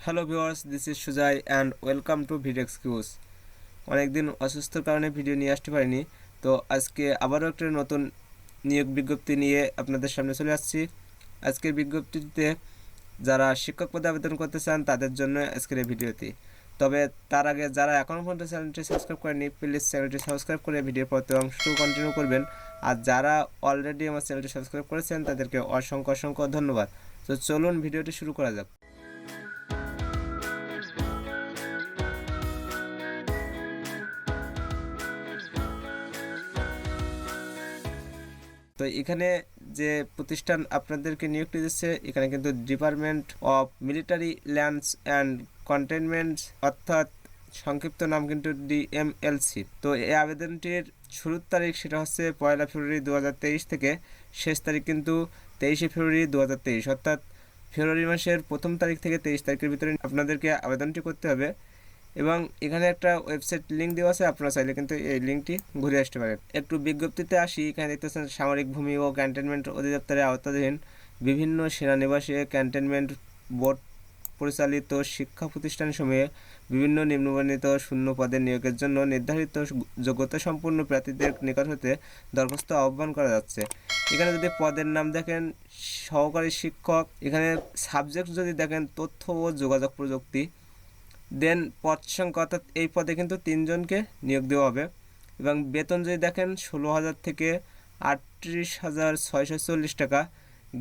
Hello viewers, this is Sujoy and welcome to video excuse. অনেকদিন অসুস্থতার কারণে ভিডিও নিয়ে আসতে পারিনি, তো আজকে আবারও একটা নতুন নিয়োগ বিজ্ঞপ্তি নিয়ে আপনাদের সামনে চলে আসছি। আজকের বিজ্ঞপ্তিতে যারা শিক্ষক পদে আবেদন করতে চান তাদের জন্য আজকের এই ভিডিওটি। তবে তার আগে যারা এখনও পর্যন্ত চ্যানেলটি সাবস্ক্রাইব করেনি, প্লিজ চ্যানেলটি সাবস্ক্রাইব করে ভিডিওর পরবর্তী অংশ কন্টিনিউ করবেন। আর যারা অলরেডি আমার চ্যানেলটি সাবস্ক্রাইব করেছেন তাদেরকে অসংখ্য অসংখ্য ধন্যবাদ। তো চলুন ভিডিওটি শুরু করা যাক। তো এখানে যে প্রতিষ্ঠান আপনাদেরকে নিয়োগটি দিচ্ছে, এখানে কিন্তু department of military lands and cantonments, অর্থাৎ সংক্ষিপ্ত নাম কিন্তু ডিএমএলসি। তো এই আবেদনটির শুরুর তারিখ সেটা হচ্ছে 1 ফেব্রুয়ারি 2023 থেকে শেষ তারিখ কিন্তু 23 ফেব্রুয়ারি 2023, অর্থাৎ ফেব্রুয়ারি মাসের 1 তারিখ থেকে 23 তারিখের ভিতরে আপনাদেরকে আবেদনটি করতে হবে। এবং এখানে একটা ওয়েবসাইট লিঙ্ক দেওয়া আছে, আপনারা চাইলে কিন্তু এই লিঙ্কটি ঘুরে আসতে পারেন। একটু বিজ্ঞপ্তিতে আসি। এখানে দেখতেছেন সামরিক ভূমি ও ক্যান্টনমেন্ট অধিদপ্তরের আওতাধীন বিভিন্ন সেনানিবাসে ক্যান্টনমেন্ট বোর্ড পরিচালিত শিক্ষা প্রতিষ্ঠানসমূহে বিভিন্ন নিম্নবর্ণিত শূন্য পদের নিয়োগের জন্য নির্ধারিত যোগ্যতা সম্পন্ন প্রার্থীদের নিকট হতে দরখাস্ত আহ্বান করা যাচ্ছে। এখানে যদি পদের নাম দেখেন সহকারী শিক্ষক, এখানে সাবজেক্ট যদি দেখেন তথ্য ও যোগাযোগ প্রযুক্তি, দেন পদ সংখ্যা, অর্থাৎ এই পদে কিন্তু 3 জনকে নিয়োগ দেওয়া হবে। এবং বেতন যদি দেখেন 16,000 থেকে 38,640 টাকা,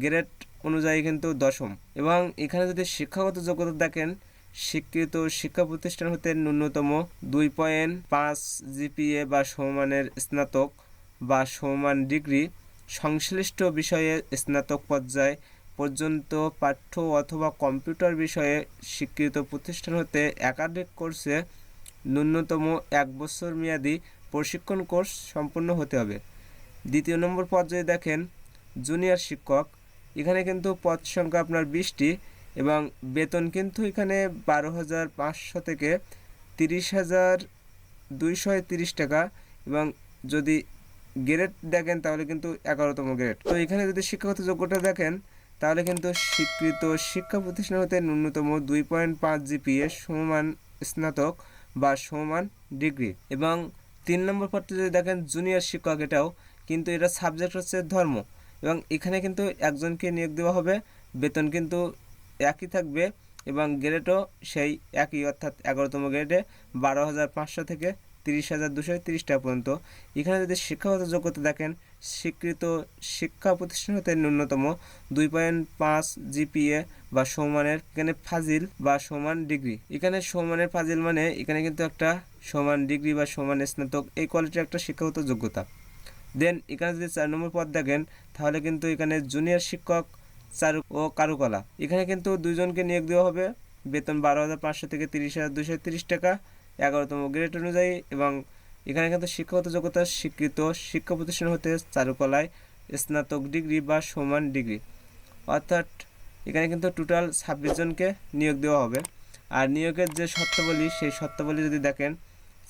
গ্রেড অনুযায়ী কিন্তু দশম। এবং এখানে যদি শিক্ষাগত যোগ্যতা দেখেন, স্বীকৃত শিক্ষা প্রতিষ্ঠান হতে ন্যূনতম 2.5 জিপিএ বা সমমানের স্নাতক বা সমমান ডিগ্রি, সংশ্লিষ্ট বিষয়ে স্নাতক পর্যায়ে পর্যন্ত পাঠ্য অথবা কম্পিউটার বিষয়ে স্বীকৃত প্রতিষ্ঠান হতে একাডেমিক কোর্সে ন্যূনতম 1 বছর মেয়াদী প্রশিক্ষণ কোর্স সম্পন্ন হতে হবে। দ্বিতীয় নম্বর পদ যদি দেখেন জুনিয়র শিক্ষক, এখানে কিন্তু পদ সংখ্যা আপনার 20টি এবং বেতন কিন্তু এখানে 12,500 থেকে 30,230 টাকা। এবং যদি গ্রেড দেখেন তাহলে কিন্তু 11তম গ্রেড। তো এখানে যদি শিক্ষাগত যোগ্যতা দেখেন তাহলে কিন্তু স্বীকৃত শিক্ষা প্রতিষ্ঠান হতে ন্যূনতম 2.5 জিপিএ সমমান স্নাতক বা সমমান ডিগ্রি। এবং 3 নম্বর পদটি যদি দেখেন জুনিয়র শিক্ষক, এটাও কিন্তু এটা সাবজেক্ট হচ্ছে ধর্ম। এবং এখানে কিন্তু একজনকে নিয়োগ দেওয়া হবে, বেতন কিন্তু একই থাকবে এবং গ্রেডও সেই একই, অর্থাৎ 11তম গ্রেডে 12,500 থেকে 30,230 টাকা পর্যন্ত। এখানে যদি শিক্ষাগত যোগ্যতা দেখেন স্বীকৃত শিক্ষা প্রতিষ্ঠান হতে ন্যূনতম 2.5 জিপিএ বা সমানের, এখানে ফাজিল বা সমান ডিগ্রি। এখানে সমানের ফাজিল মানে এখানে কিন্তু একটা সমান ডিগ্রি বা সমান স্নাতক, এই কোয়ালিটির একটা শিক্ষাগত যোগ্যতা। দেন এখানে যদি 4 নম্বর পদ দেখেন তাহলে কিন্তু এখানে জুনিয়র শিক্ষক চারু ও কারুকলা, এখানে কিন্তু 2 জনকে নিয়োগ দেওয়া হবে, বেতন 12,500 থেকে 30,230 টাকা 11তম গ্রেড অনুযায়ী। এবং এখানে কিন্তু শিক্ষাগত যোগ্যতা স্বীকৃত শিক্ষা প্রতিষ্ঠান হতে চারুকলায় স্নাতক ডিগ্রি বা সমান ডিগ্রি, অর্থাৎ এখানে কিন্তু টোটাল 26 জনকে নিয়োগ দেওয়া হবে। আর নিয়োগের যে শর্তাবলী, সেই শর্তাবলী যদি দেখেন,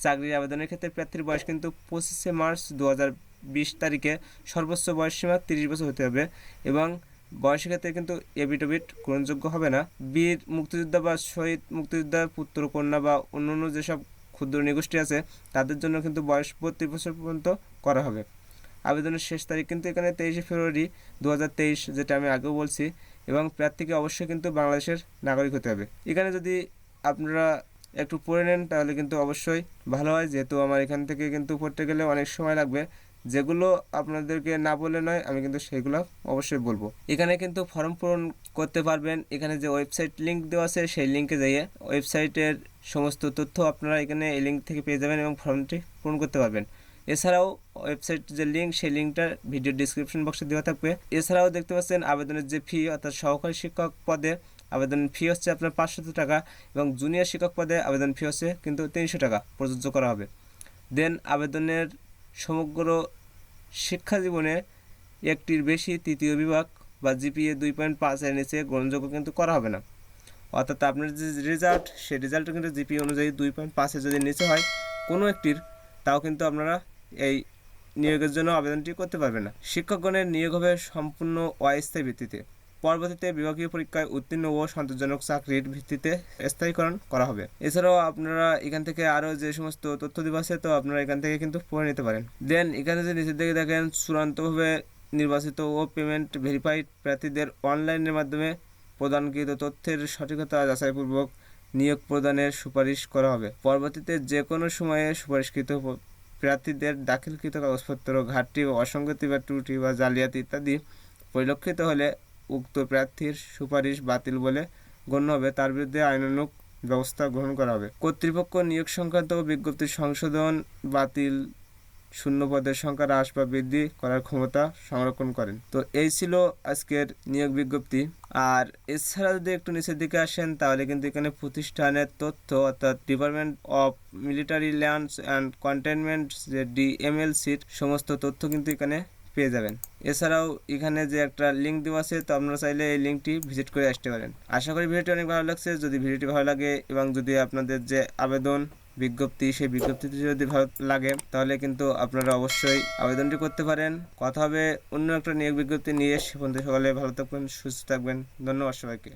চাকরির আবেদনের ক্ষেত্রে প্রার্থীর বয়স কিন্তু 25 মার্চ 2020 তারিখে সর্বোচ্চ বয়স সীমা 30 বছর হতে হবে। এবং বয়সের ক্ষেত্রে কিন্তু এবিট গ্রহণযোগ্য হবে না। বীর মুক্তিযোদ্ধা বা শহীদ মুক্তিযোদ্ধা পুত্র কন্যা বা অন্যান্য যেসব ক্ষুদ্র নিগোষ্ঠী আছে তাদের জন্য কিন্তু বয়স 32 বছর পর্যন্ত করা হবে। আবেদনের শেষ তারিখ কিন্তু এখানে 23 ফেব্রুয়ারি 2023, যেটা আমি আগেও বলছি। এবং প্রার্থীকে অবশ্যই কিন্তু বাংলাদেশের নাগরিক হতে হবে। এখানে যদি আপনারা একটু পড়ে নেন তাহলে কিন্তু অবশ্যই ভালো হয়, যেহেতু আমার এখান থেকে কিন্তু পড়তে গেলে অনেক সময় লাগবে। যেগুলো আপনাদেরকে না বলে নয়, আমি কিন্তু সেগুলো অবশ্যই বলবো। এখানে কিন্তু ফর্ম পূরণ করতে পারবেন। এখানে যে ওয়েবসাইট লিঙ্ক দেওয়া আছে সেই লিঙ্কে যাইয়ে ওয়েবসাইটের সমস্ত তথ্য আপনারা এখানে এই লিঙ্ক থেকে পেয়ে যাবেন এবং ফর্মটি পূরণ করতে পারবেন। এছাড়াও ওয়েবসাইট যে লিঙ্ক, সেই লিঙ্কটা ভিডিও ডিসক্রিপশন বক্সে দেওয়া থাকবে। এছাড়াও দেখতে পাচ্ছেন আবেদনের যে ফি, অর্থাৎ সহকারী শিক্ষক পদে আবেদন ফি হচ্ছে আপনার 500 টাকা এবং জুনিয়র শিক্ষক পদে আবেদন ফি হচ্ছে কিন্তু 300 টাকা প্রযোজ্য করা হবে। দেন আবেদনের সমগ্র শিক্ষা জীবনে একটির বেশি তৃতীয় বিভাগ বা জিপিএ 2.5 এর নিচে গ্রহণযোগ্য কিন্তু করা হবে না। অর্থাৎ আপনার যে রেজাল্ট, সেই রেজাল্টও কিন্তু জিপিএ অনুযায়ী 2.5 এর যদি নিচে হয় কোনো একটির, তাও কিন্তু আপনারা এই নিয়োগের জন্য আবেদনটি করতে পারবেন না। শিক্ষকগণের নিয়োগ হবে সম্পূর্ণ অস্থায়ী ভিত্তিতে। পরবর্তীতে বিভাগীয় পরীক্ষায় উত্তীর্ণ ও সন্তোষজনক চাকরির ভিত্তিতে স্থায়ীকরণ করা হবে। এছাড়াও আপনারা এখান থেকে আরও যে সমস্ত তথ্য দেওয়া আছে তো আপনারা এখান থেকে কিন্তু পড়ে নিতে পারেন। দেন এখানে যে নিচের দিকে দেখেন চূড়ান্তভাবে নির্বাচিত ও পেমেন্ট ভেরিফাইড প্রার্থীদের অনলাইনের মাধ্যমে প্রদানকৃত তথ্যের সঠিকতা যাচাইপূর্বক নিয়োগ প্রদানের সুপারিশ করা হবে। পরবর্তীতে যে কোনো সময়ে সুপারিশকৃত প্রার্থীদের দাখিলকৃত কাগজপত্র ঘাটতি ও অসঙ্গতি বা ত্রুটি বা জালিয়াতি ইত্যাদি পরিলক্ষিত হলে উক্ত প্রার্থীর সুপারিশ বাতিল বলে গণ্য হবে, তার বিরুদ্ধে আইনানুগ ব্যবস্থা গ্রহণ করা হবে। কর্তৃপক্ষ নিয়োগ সংক্রান্ত বিজ্ঞপ্তির সংশোধন, বাতিল, শূন্য পদের সংখ্যা হ্রাস বা বৃদ্ধি করার ক্ষমতা সংরক্ষণ করেন। তো এই ছিল আজকের নিয়োগ বিজ্ঞপ্তি। আর এছাড়া যদি একটু নিচের দিকে আসেন তাহলে কিন্তু এখানে প্রতিষ্ঠানের তথ্য অর্থাৎ department of military lands and cantonments যে DMLCর সমস্ত তথ্য কিন্তু এখানে পেয়ে যাবেন। এছাড়াও এখানে যে একটা লিঙ্ক দেওয়া আছে তো আপনারা চাইলে এই লিঙ্কটি ভিজিট করে আসতে পারেন। আশা করি ভিডিওটি অনেক ভালো লাগছে। যদি ভিডিওটি ভালো লাগে এবং যদি আপনাদের যে আবেদন বিজ্ঞপ্তি সেই বিজ্ঞপ্তিটি যদি ভালো লাগে তাহলে কিন্তু আপনারা অবশ্যই আবেদনটি করতে পারেন। কথা হবে অন্য একটা নিয়োগ বিজ্ঞপ্তি নিয়ে। সে পর্যন্ত সকালে ভালো থাকবেন, সুস্থ থাকবেন। ধন্যবাদ সবাইকে।